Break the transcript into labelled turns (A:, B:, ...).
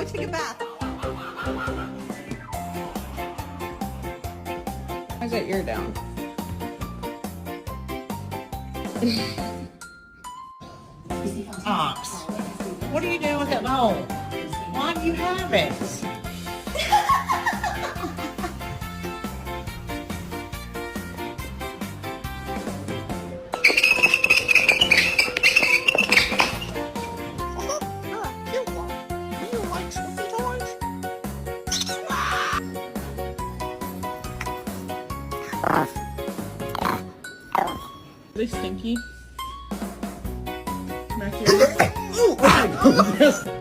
A: take a bath. Why's that ear down?
B: Ox, what are you doing with that bowl? Why do you have it?
A: Are they stinky? Back here.